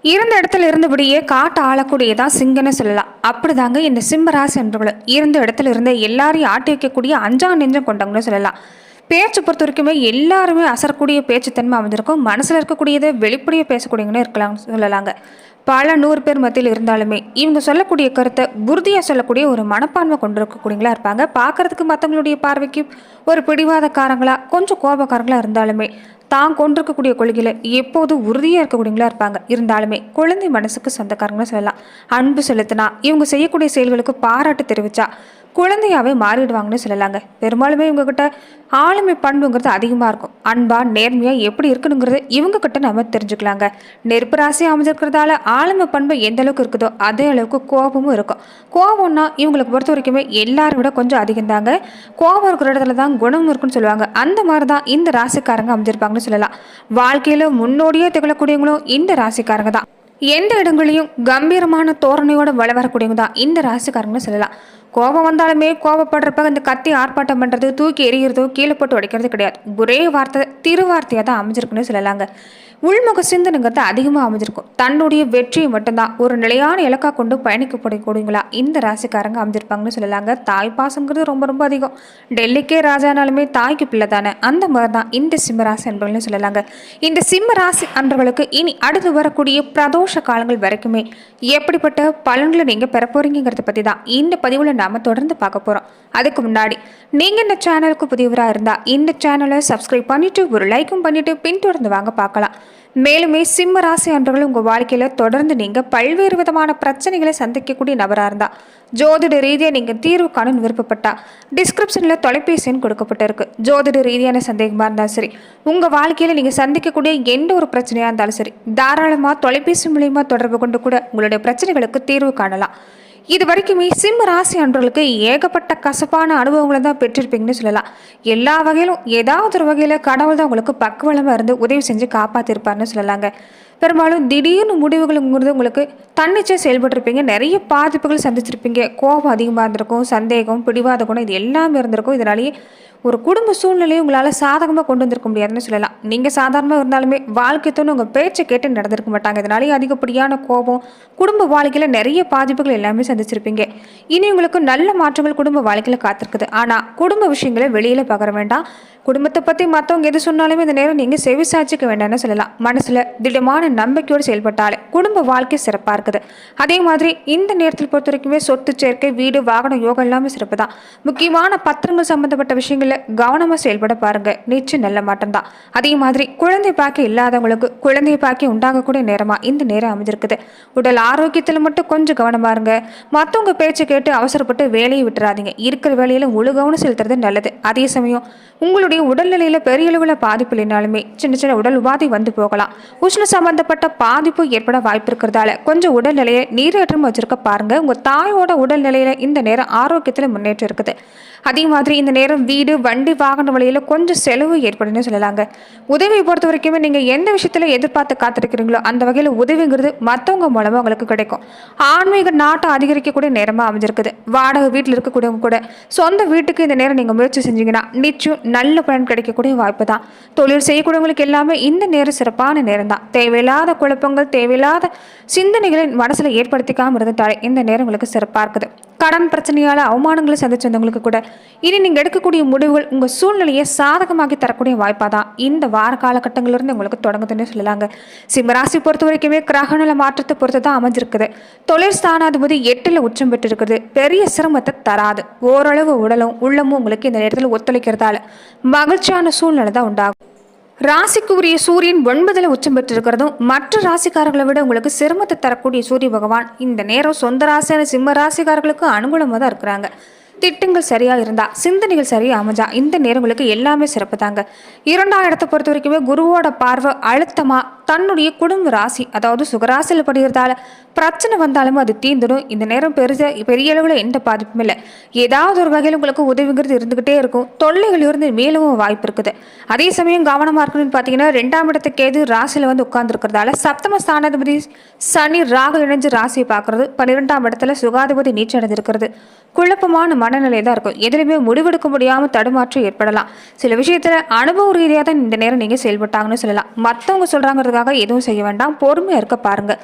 இருந்த இடத்துல இருந்தபடியே காட்டு ஆளக்கூடியதான் சிங்கன்னு சொல்லலாம். அப்படிதாங்க இந்த சிம்மராசி என்பவர்களும் இருந்த இடத்துல இருந்து எல்லாரையும் ஆட்டி வைக்கக்கூடிய அஞ்சா நெஞ்சம் கொண்டவங்கன்னு சொல்லலாம். பேச்சு பொறுத்த வரைக்குமே எல்லாருமே அசரக்கூடிய பேச்சு தன்மை அமைஞ்சிருக்கும். மனசுல இருக்கக்கூடியதை வெளிப்படையா பேசக்கூடியவங்கன்னு இருக்கலாம் சொல்லலாங்க. பல 100 பேர் மத்தியில் இருந்தாலுமே இவங்க சொல்லக்கூடிய கருத்தை உறுதியாக சொல்லக்கூடிய ஒரு மனப்பான்மை கொண்டிருக்கக்கூடியங்களா இருப்பாங்க. பார்க்கறதுக்கு மற்றவங்களுடைய பார்வைக்கு ஒரு பிடிவாதக்காரங்களா கொஞ்சம் கோபக்காரங்களா இருந்தாலுமே தான் கொண்டிருக்கக்கூடிய கொள்கையில எப்போது உறுதியாக இருக்கக்கூடியவங்களா இருப்பாங்க. இருந்தாலுமே குழந்தை மனசுக்கு சொந்தக்காரங்களும் சொல்லலாம். அன்பு செலுத்தினா இவங்க செய்யக்கூடிய செயல்களுக்கு பாராட்டு தெரிவிச்சா குழந்தையாவே மாறிடுவாங்கன்னு சொல்லலாங்க. பெரும்பாலுமே இவங்க கிட்ட ஆளுமை பண்புங்கிறது அதிகமாக இருக்கும். அன்பா நேர்மையாக எப்படி இருக்கணுங்கிறது இவங்க கிட்ட நம்ம தெரிஞ்சுக்கலாங்க. நெருப்பு ராசி அமைஞ்சிருக்கிறதால ஆளுமை பண்பு எந்த அளவுக்கு இருக்குதோ அதே அளவுக்கு கோபமும் இருக்கும். கோபம்னா இவங்களுக்கு பொறுத்த வரைக்குமே எல்லாரும் விட கொஞ்சம் அதிகம் தாங்க. கோபம் இருக்கிற இடத்துல தான் குணம் இருக்குன்னு சொல்லுவாங்க. அந்த மாதிரி தான் இந்த ராசிக்காரங்க அமைஞ்சிருப்பாங்கன்னு சொல்லலாம். வாழ்க்கையில முன்னோடியே திகழக்கூடியவங்களும் இந்த ராசிக்காரங்க தான். எந்த இடங்களையும் கம்பீரமான தோரணையோட வள வரக்கூடியவங்க தான் இந்த ராசிக்காரங்கன்னு சொல்லலாம். கோபம் வந்தாலுமே கோபப்படுறப்ப இந்த கத்தி ஆர்ப்பாட்டம் பண்ணுறது, தூக்கி எறிகிறதோ கீழே போட்டு உடைக்கிறது கிடையாது. ஒரே வார்த்தை திருவார்த்தையாக தான் அமைஞ்சிருக்குன்னு சொல்லலாங்க. உள்முக சிந்தனைங்கிறது அதிகமாக அமைஞ்சிருக்கும். தன்னுடைய வெற்றியை மட்டும்தான் ஒரு நிலையான இலக்காக கொண்டு பயணிக்கப்படக்கூடியங்களா இந்த ராசிக்காரங்க அமைஞ்சிருப்பாங்கன்னு சொல்லலாங்க. தாய் பாசங்கிறது ரொம்ப ரொம்ப அதிகம். டெல்லிக்கே ராஜானாலுமே தாய்க்கு பிள்ளை தானே, அந்த மாதிரி தான் இந்த சிம்மராசி அன்பர்கள்னு சொல்லலாங்க. இந்த சிம்மராசி அன்பர்களுக்கு இனி அடுத்து வரக்கூடிய பிரதோஷ காலங்கள் வரைக்குமே எப்படிப்பட்ட பலன்களை நீங்கள் பெற போறீங்கிறத பற்றி தான் இந்த பதிவில் நாம தொடர்ந்து பார்க்க போகிறோம். அதுக்கு முன்னாடி நீங்கள் இந்த சேனலுக்கு புதியவராக இருந்தால் இந்த சேனலை சப்ஸ்கிரைப் பண்ணிவிட்டு ஒரு லைக்கும் பண்ணிவிட்டு பின்தொடர்ந்து வாங்க பார்க்கலாம். மேலுமே சிம்ம ராசி அன்பர்கள் உங்கள் வாழ்க்கையில் தொடர்ந்து நீங்கள் பல்வேறு விதமான பிரச்சனைகளை சந்திக்கக்கூடிய நபராக இருந்தால், ஜோதிட ரீதியாக நீங்கள் தீர்வு காண விருப்பப்பட்டா டிஸ்கிரிப்ஷனில் தொலைபேசி எண் கொடுக்கப்பட்டிருக்கு. ஜோதிட ரீதியான சந்தேகமாக இருந்தாலும் சரி, உங்கள் வாழ்க்கையில் நீங்கள் சந்திக்கக்கூடிய எந்த ஒரு பிரச்சனையாக இருந்தாலும் சரி, தாராளமாக தொலைபேசி மூலியமாக தொடர்பு கொண்டு கூட உங்களுடைய பிரச்சனைகளுக்கு தீர்வு காணலாம். இது வரைக்குமே சிம்ம ராசி அன்பர்களுக்கு ஏகப்பட்ட கசப்பான அனுபவங்களை தான் பெற்றிருப்பீங்கன்னு சொல்லலாம். எல்லா வகையிலும் ஏதாவது ஒரு வகையில் கடவுள் தான் உங்களுக்கு பக்குவலமாக இருந்து உதவி செஞ்சு காப்பாற்றிருப்பாருன்னு சொல்லலாங்க. பெரும்பாலும் திடீர்னு முடிவுகள்ங்கிறது உங்களுக்கு தன்னிச்சையாக செயல்பட்டுருப்பீங்க. நிறைய பாதிப்புகள் சந்திச்சிருப்பீங்க. கோபம் அதிகமாக இருந்திருக்கும், சந்தேகம், பிடிவாத குணம் இது எல்லாமே இருந்திருக்கும். இதனாலேயே ஒரு குடும்ப சூழ்நிலையை உங்களால் சாதகமாக கொண்டு வந்திருக்க முடியாதுன்னு சொல்லலாம். நீங்கள் சாதாரணமாக இருந்தாலுமே வாழ்க்கை தோணு உங்கள் பேச்சை கேட்டு நடந்திருக்க மாட்டாங்க. இதனாலேயே அதிகப்படியான கோபம், குடும்ப வாழ்க்கையில் நிறைய பாதிப்புகள் எல்லாமே சந்திச்சிருப்பீங்க. இனி உங்களுக்கு நல்ல மாற்றங்கள் குடும்ப வாழ்க்கையில் காத்திருக்குது. ஆனால் குடும்ப விஷயங்களை வெளியில் பகர வேண்டாம். குடும்பத்தை பற்றி மற்றவங்க எது சொன்னாலுமே இந்த நேரம் நீங்கள் செவி சாய்ச்சிக்க வேண்டாம்னு சொல்லலாம். மனசில் திடமான நம்பிக்கையோடு செயல்பட்டாலே குடும்ப வாழ்க்கை சிறப்பாக இருக்குது. அதே மாதிரி இந்த நேரத்தில் பொறுத்த வரைக்குமே சொத்து சேர்க்கை, வீடு, வாகனம், யோகம் எல்லாமே சிறப்பு தான். முக்கியமான பத்திரங்கள் சம்பந்தப்பட்ட விஷயங்களில் கவனமாக செயல்பட பாருங்க, நிச்சயம் நல்ல மாற்றம் தான். அதே மாதிரி குழந்தை பாக்கியம் இல்லாதவங்களுக்கு குழந்தை பாக்கியம் உண்டாகக்கூடிய நேரமாக இந்த நேரம் அமைஞ்சிருக்குது. உடல் ஆரோக்கியத்தில் மட்டும் கொஞ்சம் கவனமா இருங்க. மற்றவங்க பேச்சை கேட்டு அவசரப்பட்டு வேலையை விட்டுறாதீங்க. இருக்கிற வேலையில முழு கவனம் செலுத்துறது நல்லது. அதே சமயம் உங்களுடைய உடல்நிலையில பெரிய அளவில் பாதிப்பு இல்லைனாலுமே சின்ன சின்ன உடல் உபாதை வந்து போகலாம். உஷ்ண சம்பந்தப்பட்ட பாதிப்பு ஏற்பட வாய்ப்பு இருக்கிறதால கொஞ்சம் உடல்நிலையை நீரேற்றம் வச்சிருக்க பாருங்க. உங்க தாயோட உடல்நிலையில இந்த நேரம் ஆரோக்கியத்தில் முன்னேற்றம் இருக்குது. அதே மாதிரி இந்த நேரம் வீடு, வண்டி, வாகன வழியில் கொஞ்சம் செலவு ஏற்படுன்னு சொல்லலாங்க. உதவியை பொறுத்த வரைக்குமே நீங்கள் எந்த விஷயத்தில் எதிர்பார்த்து காத்திருக்கிறீங்களோ அந்த வகையில் உதவிங்கிறது மற்றவங்க மூலமாக உங்களுக்கு கிடைக்கும். ஆன்மீக நாட்டை அதிகரிக்கக்கூடிய நேரமாக அமைஞ்சிருக்குது. வாடகை வீட்டில் இருக்கக்கூடியவங்க கூட சொந்த வீட்டுக்கு இந்த நேரம் நீங்கள் முயற்சி செஞ்சீங்கன்னா நிச்சயம் நல்ல பலன் கிடைக்கக்கூடிய வாய்ப்பு தான். தொழில் செய்யக்கூடியவங்களுக்கு எல்லாமே இந்த நேரம் சிறப்பான நேரம் தான். தேவையில்லாத குழப்பங்கள், தேவையில்லாத சிந்தனைகளை மனசில் ஏற்படுத்திக்காமல் இருந்துட்டாலே இந்த நேரம் உங்களுக்கு சிறப்பாக இருக்குது. கடன் பிரச்சனையால் அவமானங்களை சந்திச்சவங்களுக்கு கூட இனி நீங்கள் எடுக்கக்கூடிய முடிவுகள் உங்கள் சூழ்நிலையை சாதகமாக்கி தரக்கூடிய வாய்ப்பாக தான் இந்த வார காலகட்டங்களிலிருந்து உங்களுக்கு தொடங்குதுன்னு சொல்லலாங்க. சிம்மராசி பொறுத்த வரைக்குமே கிரகநல மாற்றத்தை பொறுத்து தான் அமைஞ்சிருக்குது. தொழில் ஸ்தானாதிபதி 8ல் உச்சம் பெற்று இருக்குது. பெரிய சிரமத்தை தராது. ஓரளவு உடலும் உள்ளமும் உங்களுக்கு இந்த நேரத்தில் ஒத்துழைக்கிறதால மகிழ்ச்சியான சூழ்நிலை தான் உண்டாகும். ராசிக்கு உரிய சூரியன் 9ல் உச்சம் பெற்றிருக்கிறதும் மற்ற ராசிக்காரர்களை விட உங்களுக்கு சிரமத்தை தரக்கூடிய சூரிய பகவான் இந்த நேரம் சொந்த ராசியான சிம்ம ராசிக்காரர்களுக்கு அனுகூலமாக தான் இருக்கிறாங்க. திட்டங்கள் சரியாக இருந்தால், சிந்தனைகள் சரியாக அமைஞ்சா இந்த நேரங்களுக்கு எல்லாமே சிறப்பு தாங்க. 2ஆம் இடத்தை பொறுத்த வரைக்குமே குருவோட பார்வை அழுத்தமாக தன்னுடைய குடும்ப ராசி அதாவது சுகராசியில் படுகிறதால பிரச்சனை வந்தாலும் அது தீந்துடும். இந்த நேரம் பெரிய அளவில் எந்த பாதிப்பும் இல்லை. ஏதாவது ஒரு வகையில் உங்களுக்கு உதவிங்கிறது இருந்துகிட்டே இருக்கும். தொல்லைகள் இருந்து மேலும் வாய்ப்பு இருக்குது. அதே சமயம் கவனமாக இருக்கணும்னு பார்த்தீங்கன்னா 2ஆம் இடத்துக்கு கேது ராசியில் வந்து உட்கார்ந்துருக்கிறதால சப்தம ஸ்தானாதிபதி சனி ராகு இணைஞ்சு ராசியை பார்க்கறது, 12ஆம் இடத்துல சுகாதிபதி நீச்ச அடைஞ்சிருக்கிறது. குழப்பமான மனநிலை தான் இருக்கும். எதுலையுமே முடிவெடுக்க முடியாமல் தடுமாற்றம் ஏற்படலாம். சில விஷயத்தில் அனுபவ ரீதியாக தான் இந்த நேரம் நீங்கள் செயல்பட்டாங்கன்னு சொல்லலாம். மற்றவங்க சொல்கிறாங்கிறதுக்காக எதுவும் செய்ய வேண்டாம், பொறுமையாக இருக்க பாருங்க.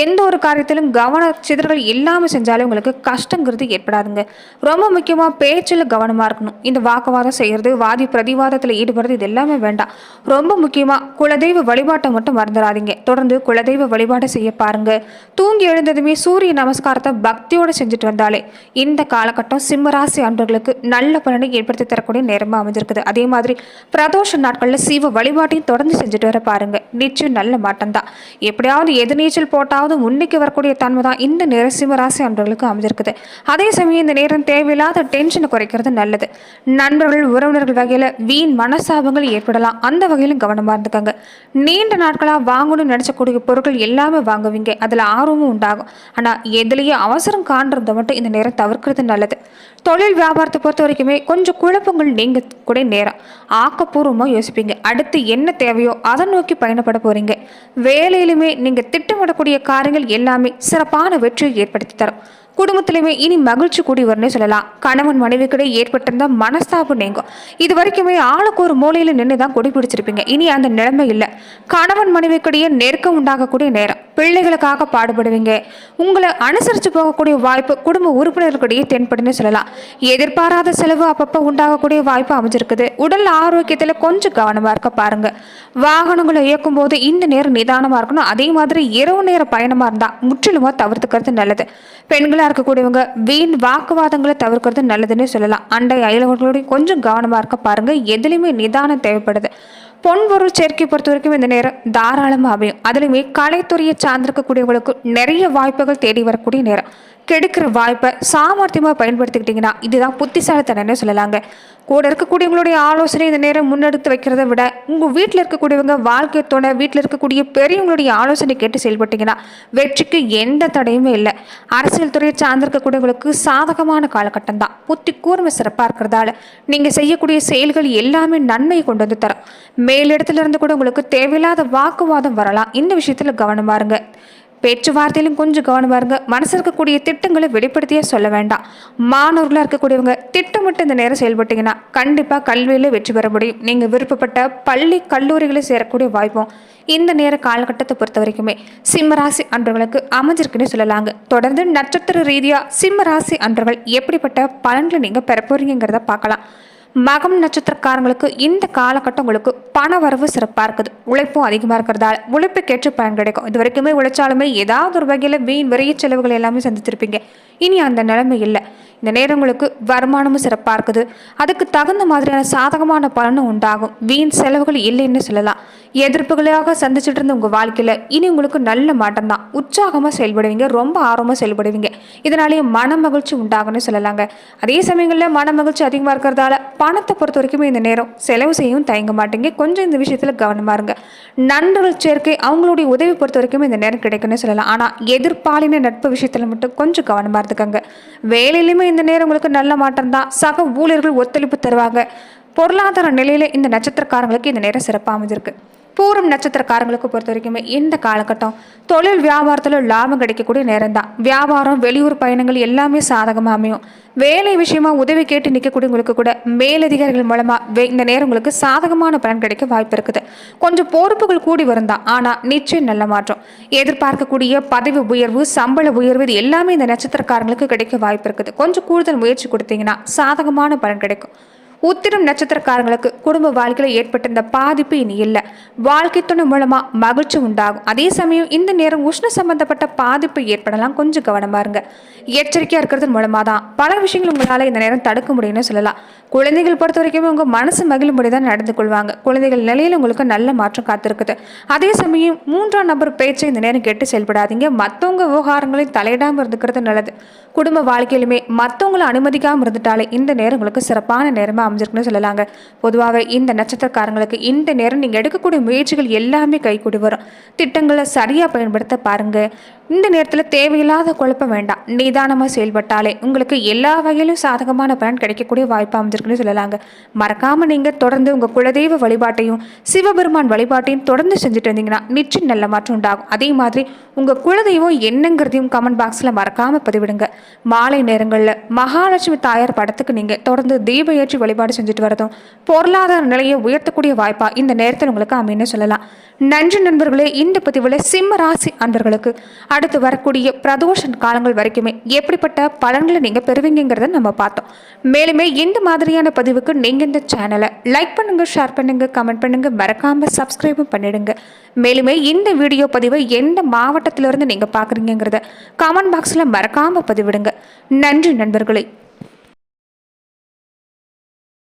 எந்த ஒரு காரியத்திலும் கவன சிதறல் இல்லாமல் செஞ்சாலும் உங்களுக்கு கஷ்டங்கிறது ஏற்படாதுங்க. ரொம்ப முக்கியமாக பேச்சில் கவனமாக இருக்கணும். இந்த வாக்குவாதம் செய்கிறது, வாதி பிரதிவாதத்தில் ஈடுபடுறது இது எல்லாமே வேண்டாம். ரொம்ப முக்கியமாக குலதெய்வ வழிபாட்டை மட்டும் மறந்துடாதீங்க. தொடர்ந்து குலதெய்வ வழிபாட்டை செய்ய பாருங்க. தூங்கி எழுந்ததுமே சூரிய நமஸ்காரத்தை பக்தியோடு செஞ்சுட்டு வந்தாலே இந்த காலகட்டம் சிம்மராசி அன்பர்களுக்கு நல்ல பலனை ஏற்படுத்தி தரக்கூடிய நேரமாக அமைஞ்சிருக்குது. அதே மாதிரி பிரதோஷ நாட்களில் சிவ வழிபாட்டையும் தொடர்ந்து செஞ்சுட்டு வர பாருங்க. நிச்சயம் நல்ல மாட்டம் தான். எப்படியாவது எதிர்நீச்சல் போட்டாவது முன்னிக்கு வரக்கூடிய தன்மை தான் இந்த நேரம் சிம்மராசி அன்பர்களுக்கு அமைஞ்சிருக்குது. அதே சமயம் இந்த நேரம் தேவையில்லாத டென்ஷனை குறைக்கிறது நல்லது. நண்பர்கள் உறவினர்கள் வகையில் வீண் மனசாபங்கள் ஏற்படலாம். அந்த வகையிலும் கவனமாக இருந்துக்காங்க. நீண்ட நாட்களாக வாங்கணும்னு நினைச்சக்கூடிய பொருட்கள் எல்லாமே வாங்குவீங்க. அதில் ஆர்வமும் உண்டாகும். ஆனால் எதுலேயே அவசரம் காண்றதை மட்டும் இந்த நேரம் தவிர்க்கிறது நல்லது. தொழில் வியாபாரத்தை பொறுத்த வரைக்குமே கொஞ்சம் குழப்பங்கள் நீங்க கூட நேரம் ஆக்கப்பூர்வமாக யோசிப்பீங்க. அடுத்து என்ன தேவையோ அதை நோக்கி பயணப்பட போறீங்க. வேலையிலுமே நீங்க திட்டமிடக்கூடிய காரியங்கள் எல்லாமே சிறப்பான வெற்றியை ஏற்படுத்தி தரும். குடும்பத்திலுமே இனி மகிழ்ச்சி கூடி வரும்னு சொல்லலாம். கணவன் மனைவிக்கிடையே ஏற்பட்டிருந்த மனஸ்தாபம் நீங்கும். இது வரைக்குமே ஆளுக்கு ஒரு மூலையில் நின்று தான் கொடி பிடிச்சிருப்பீங்க. இனி அந்த நிலைமை இல்லை. கணவன் மனைவிக்கிடையே நெருக்கம் உண்டாகக்கூடிய நேரம். பிள்ளைகளுக்காக பாடுபடுவீங்க. உங்களை அனுசரித்து போகக்கூடிய வாய்ப்பு குடும்ப உறுப்பினர்களுக்கிடையே தென்படுன்னு சொல்லலாம். எதிர்பாராத செலவு அப்பப்போ உண்டாகக்கூடிய வாய்ப்பு அமைஞ்சிருக்குது. உடல் ஆரோக்கியத்தில் கொஞ்சம் கவனமாக இருக்க பாருங்க. வாகனங்களை இயக்கும் போது இந்த நேரம் நிதானமாக இருக்கணும். அதே மாதிரி இரவு நேர பயணமாக இருந்தால் முற்றிலுமாக தவிர்த்துக்கிறது நல்லது. பெண்களாக இருக்கக்கூடியவங்க வீண் வாக்குவாதங்களை தவிர்க்கிறது நல்லதுன்னு சொல்லலாம். அண்டை அயலவர்களோட கொஞ்சம் கவனமாக இருக்க பாருங்க. எதுலையுமே நிதானம் தேவைப்படுது. பொன்பொருள் சேர்க்கை பொறுத்த வரைக்கும் இந்த நேரம் தாராளமாக அமையும். அதுலையுமே கலைத்துறையை சார்ந்திருக்கக்கூடியவங்களுக்கு நிறைய வாய்ப்புகள் தேடி வரக்கூடிய நேரம். கெடுக்கிற வாய்ப்பை சாமர்த்தியமாக பயன்படுத்திக்கிட்டிங்கன்னா இதுதான் புத்திசாலித்தனம்னு சொல்லலாங்க. கூட இருக்கக்கூடியவங்களுடைய ஆலோசனை இந்த நேரம் முன்னெடுத்து வைக்கிறத விட உங்கள் வீட்டில் இருக்கக்கூடியவங்க வாழ்க்கை துணை வீட்டில் இருக்கக்கூடிய பெரியவங்களுடைய ஆலோசனை கேட்டு செயல்பட்டீங்கன்னா வெற்றிக்கு எந்த தடையுமே இல்லை. அரசியல் துறையை சார்ந்திருக்கக்கூடியவங்களுக்கு சாதகமான காலகட்டம் தான். புத்தி கூர்மை சிறப்பாக இருக்கிறதால நீங்கள் செய்யக்கூடிய செயல்கள் எல்லாமே நன்மையை கொண்டு வந்து தரும். மேலிடத்துல இருந்து கூட உங்களுக்கு தேவையில்லாத வாக்குவாதம் வரலாம். இந்த விஷயத்தில் கவனமா இருங்க. பேச்சுவார்த்தையிலும் கொஞ்சம் கவனமாக இருங்க. மனசு இருக்கக்கூடிய திட்டங்களை வெளிப்படுத்தியே சொல்ல வேண்டாம். மாணவர்களாக இருக்கக்கூடியவங்க திட்டமிட்டு இந்த நேரம் செயல்பட்டீங்கன்னா கண்டிப்பாக கல்வியில் வெற்றி பெற முடியும். நீங்கள் விருப்பப்பட்ட பள்ளி கல்லூரிகளை சேரக்கூடிய வாய்ப்பும் இந்த நேர காலகட்டத்தை பொறுத்த வரைக்குமே சிம்மராசி அன்பர்களுக்கு அமைஞ்சிருக்குன்னு சொல்லலாங்க. தொடர்ந்து நட்சத்திர ரீதியாக சிம்மராசி அன்பர்கள் எப்படிப்பட்ட பலன்களை நீங்கள் பெற போறீங்கிறத பார்க்கலாம். மகம் நட்சத்திரக்காரங்களுக்கு இந்த காலகட்டம் உங்களுக்கு பண வரவு சிறப்பாக இருக்குது. உழைப்பும் அதிகமாக இருக்கிறதால உழைப்புக்கேற்ற பயன் கிடைக்கும். இது வரைக்குமே உழைச்சாலுமே ஏதாவது ஒரு வகையில் வீண் விரைய செலவுகள் எல்லாமே சந்திச்சிருப்பீங்க. இனி அந்த நிலைமை இல்லை. இந்த நேரம் உங்களுக்கு வருமானமும் சிறப்பாக இருக்குது. அதுக்கு தகுந்த மாதிரியான சாதகமான பலனும் உண்டாகும். வீண் செலவுகள் இல்லைன்னு சொல்லலாம். எதிர்ப்புகளாக சந்திச்சுட்டு இருந்த உங்கள் வாழ்க்கையில் இனி உங்களுக்கு நல்ல மாற்றம் தான். உற்சாகமாக செயல்படுவீங்க. ரொம்ப ஆர்வமாக செயல்படுவீங்க. இதனாலேயே மன மகிழ்ச்சி உண்டாகும்னு சொல்லலாங்க. அதே சமயங்களில் மன மகிழ்ச்சி அதிகமாக இருக்கிறதால பணத்தை பொறுத்த வரைக்குமே இந்த நேரம் செலவு செய்யவும் தயங்க மாட்டீங்க. கொஞ்சம் இந்த விஷயத்தில் கவனமாக இருங்க. நண்பர்கள் சேர்க்கை அவங்களுடைய உதவி பொறுத்த வரைக்குமே இந்த நேரம் கிடைக்கும்னு சொல்லலாம். ஆனால் எதிர்பாலின நட்பு விஷயத்தில் மட்டும் கொஞ்சம் கவனமாக இருந்துக்கங்க. வேலையிலுமே இந்த நேரம் உங்களுக்கு நல்ல மாற்றம் தான். சக ஊழியர்கள் ஒத்துழைப்பு தருவாங்க. பொருளாதார நிலையில இந்த நட்சத்திரக்காரங்களுக்கு இந்த நேரம் சிறப்பாக அமைஞ்சிருக்கு. பூரம் நட்சத்திரக்காரங்களுக்கு பொறுத்த வரைக்குமே இந்த காலகட்டம் தொழில் வியாபாரத்தில் லாபம் கிடைக்கக்கூடிய நேரம் தான். வியாபாரம் வெளியூர் பயணங்கள் எல்லாமே சாதகமாக அமையும். வேலை விஷயமா உதவி கேட்டு நிற்கக்கூடியவங்களுக்கு கூட மேலதிகாரிகள் மூலமாக இந்த நேரம் உங்களுக்கு சாதகமான பலன் கிடைக்க வாய்ப்பு இருக்குது. கொஞ்சம் பொறுப்புகள் கூடி வரும் தான். ஆனால் நிச்சயம் நல்ல மாற்றம். எதிர்பார்க்கக்கூடிய பதவி உயர்வு சம்பள உயர்வு இது எல்லாமே இந்த நட்சத்திரக்காரங்களுக்கு கிடைக்க வாய்ப்பு இருக்குது. கொஞ்சம் கூடுதல் முயற்சி கொடுத்தீங்கன்னா சாதகமான பலன் கிடைக்கும். உத்திரம் நட்சத்திரக்காரங்களுக்கு குடும்ப வாழ்க்கையில் ஏற்பட்ட இந்த பாதிப்பு இனி இல்லை. வாழ்க்கை துணை மூலமாக மகிழ்ச்சி உண்டாகும். அதே சமயம் இந்த நேரம் உஷ்ண சம்பந்தப்பட்ட பாதிப்பு ஏற்படலாம். கொஞ்சம் கவனமாக இருங்க. எச்சரிக்கையாக இருக்கிறது மூலமாக தான் பல விஷயங்கள் உங்களால் இந்த நேரம் தடுக்க முடியும்னு சொல்லலாம். குழந்தைகள் பொறுத்த வரைக்குமே உங்கள் மனசு மகிழும்படி தான் நடந்து கொள்வாங்க. குழந்தைகள் நிலையில் உங்களுக்கு நல்ல மாற்றம் காத்திருக்குது. அதே சமயம் 3ஆம் நபர் பேச்சை இந்த நேரம் கேட்டு செயல்படாதீங்க. மற்றவங்க விவகாரங்களில் தலையிடாமல் இருந்துக்கிறது நல்லது. குடும்ப வாழ்க்கையிலுமே மற்றவங்களை அனுமதிக்காமல் இருந்துட்டாலே இந்த நேரம் உங்களுக்கு சிறப்பான நேரமாக அமைஞ்சிருக்குன்னு சொல்லலாங்க. பொதுவாகவே இந்த நட்சத்திரக்காரங்களுக்கு இந்த நேரம் நீங்கள் எடுக்கக்கூடிய முயற்சிகள் எல்லாமே கைகூடி வரும். திட்டங்களை சரியாக பயன்படுத்த பாருங்க. இந்த நேரத்தில் தேவையில்லாத குழப்பம் வேண்டாம். நிதானமாக செயல்பட்டாலே உங்களுக்கு எல்லா வகையிலும் சாதகமான பலன் கிடைக்கக்கூடிய வாய்ப்பு அமைஞ்சிருக்குன்னு சொல்லலாங்க. மறக்காமல் நீங்கள் தொடர்ந்து உங்கள் குலதெய்வ வழிபாட்டையும் சிவபெருமான் வழிபாட்டையும் தொடர்ந்து செஞ்சுட்டு இருந்தீங்கன்னா நிச்சயம் நல்ல மாற்றம் உண்டாகும். அதே மாதிரி உங்கள் குலதெய்வம் என்னங்கிறதையும் கமெண்ட் பாக்ஸில் மறக்காமல் பதிவிடுங்க. மாலை நேரங்களில் மகாலட்சுமி தாயார் படத்துக்கு நீங்கள் தொடர்ந்து தீப ஏற்றி வழிபாடு செஞ்சுட்டு வரதும் பொருளாதார நிலையை உயர்த்தக்கூடிய வாய்ப்பாக இந்த நேரத்தில் உங்களுக்கு அமைன்னு சொல்லலாம். நன்றி நண்பர்களே. இந்த பதிவில் சிம்ம ராசி அன்பர்களுக்கு அடுத்து வரக்கூடிய பிரதோஷ காலங்கள் வரைக்குமே எப்படிப்பட்ட பலன்களை நீங்கள் பெறுவீங்கிறத நம்ம பார்த்தோம். மேலுமே இந்த மாதிரியான பதிவுக்கு நீங்கள் இந்த சேனலை லைக் பண்ணுங்க, ஷேர் பண்ணுங்க, கமெண்ட் பண்ணுங்க, மறக்காம சப்ஸ்கிரைபும் பண்ணிடுங்க. மேலுமே இந்த வீடியோ பதிவை எந்த மாவட்டத்திலிருந்து நீங்கள் பார்க்குறீங்கிறத கமெண்ட் பாக்ஸில் மறக்காம பதிவிடுங்க. நன்றி நண்பர்களே.